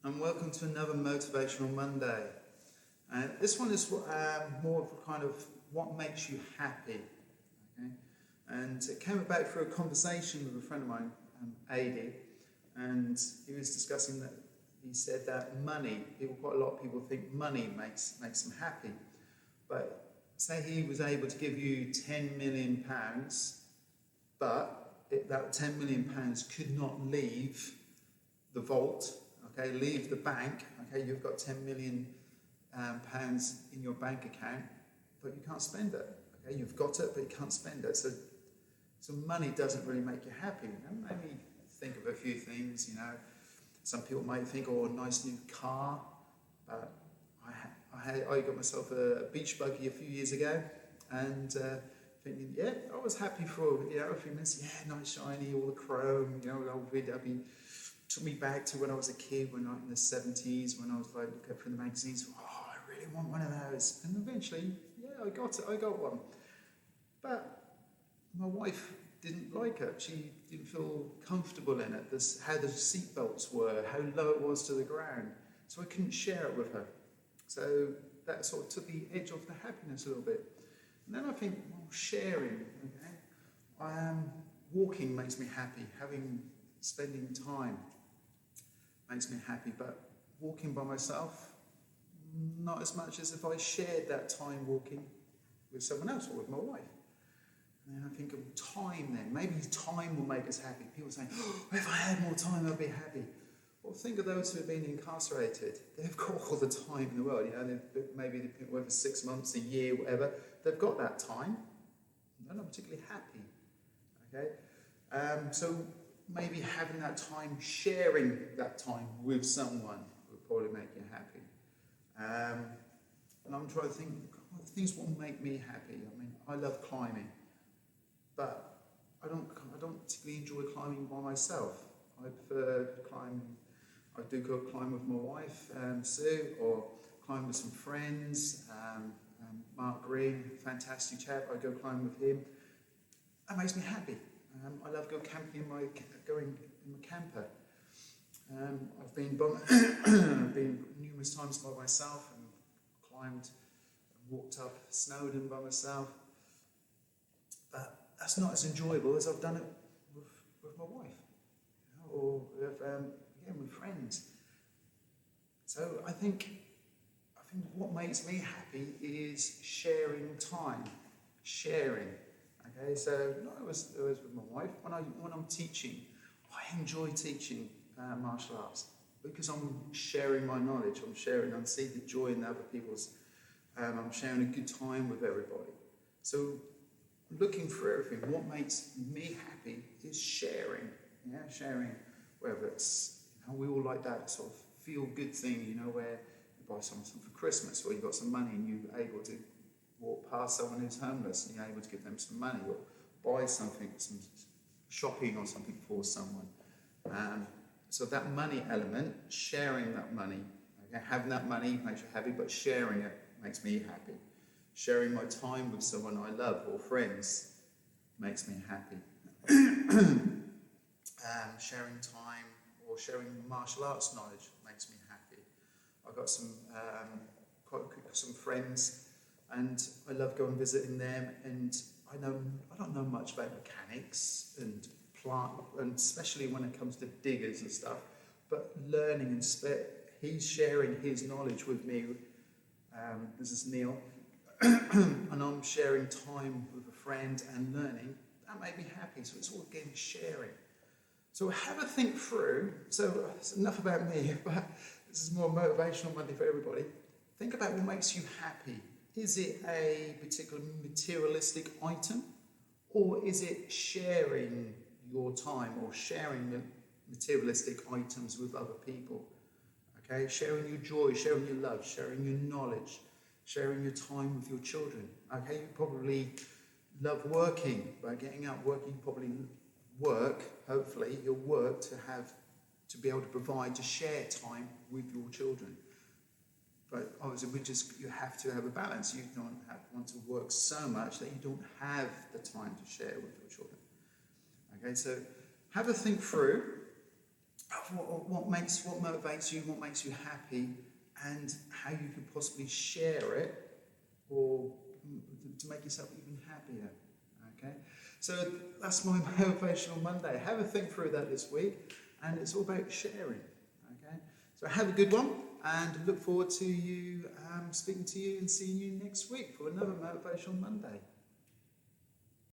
and welcome to another Motivational Monday. This one is more of a kind of what makes you happy. Okay? And it came about through a conversation with a friend of mine, Adi, and he was discussing that he said that money, quite a lot of people think money makes them happy. But say he was able to give you £10 million, but that £10 million could not leave the vault, okay, leave the bank, okay, you've got £10 million in your bank account, but you can't spend it, okay, you've got it, but you can't spend it, so money doesn't really make you happy. Maybe think of a few things, some people might think, a nice new car, but I got myself a beach buggy a few years ago, and thinking, I was happy for a few minutes. Nice shiny, all the chrome, old VW. Took me back to when I was a kid, in the 70s, when I was like looking through the magazines. I really want one of those, and eventually, I got one. But my wife didn't like it. She didn't feel comfortable in it. How the seat belts were, how low it was to the ground. So I couldn't share it with her. So that sort of took the edge off the happiness a little bit. And then I think, sharing, okay? Walking makes me happy. Spending time makes me happy. But walking by myself, not as much as if I shared that time walking with someone else or with my wife. And then I think of time then. Maybe time will make us happy. People say, if I had more time, I'd be happy. Well, think of those who have been incarcerated. They've got all the time in the world. Maybe they've been away for 6 months, a year, whatever. They've got that time. They're not particularly happy. Okay? So maybe having that time, sharing that time with someone would probably make you happy. And I'm trying to think, things will make me happy. I love climbing, but I don't particularly enjoy climbing by myself. I prefer climbing. I do go climb with my wife, Sue, or climb with some friends. Mark Green, fantastic chap. I go climb with him. That makes me happy. I love going camping in my camper. I've been numerous times by myself and climbed and walked up Snowdon by myself. But that's not as enjoyable as I've done it with my wife, or with friends. So I think what makes me happy is sharing time, sharing. Okay, so I was with my wife when I'm teaching. I enjoy teaching martial arts because I'm sharing my knowledge. I see the joy in other people's. I'm sharing a good time with everybody. So looking for everything. What makes me happy is sharing. Sharing, whether it's we all like that sort of feel-good thing, where you buy something for Christmas, or you got some money and you're able to walk past someone who's homeless and you're able to give them some money, or buy something, some shopping or something for someone. So that money element, sharing that money, having that money makes you happy, but sharing it makes me happy. Sharing my time with someone I love or friends makes me happy. Sharing time or sharing martial arts knowledge makes me happy. I've got some friends, and I love going visiting them. And I don't know much about mechanics and plant, and especially when it comes to diggers and stuff. But learning and he's sharing his knowledge with me. This is Neil, and I'm sharing time with a friend and learning. That made me happy. So it's all again sharing. So have a think through. So it's enough about me, but this is more motivational Monday for everybody. Think about what makes you happy. Is it a particular materialistic item, or is it sharing your time or sharing materialistic items with other people? Okay, sharing your joy, sharing your love, sharing your knowledge, sharing your time with your children. Okay, you probably love working. By getting out working, you probably hopefully you'll work to be able to provide, to share time with your children. But obviously you have to have a balance. You don't want to work so much that you don't have the time to share with your children. Okay, so have a think through what motivates you, what makes you happy, and how you could possibly share it or to make yourself even happier. Okay, so that's my Motivational Monday. Have a think through that this week, and it's all about sharing. Okay, so have a good one, and look forward to you speaking to you and seeing you next week for another Motivational Monday.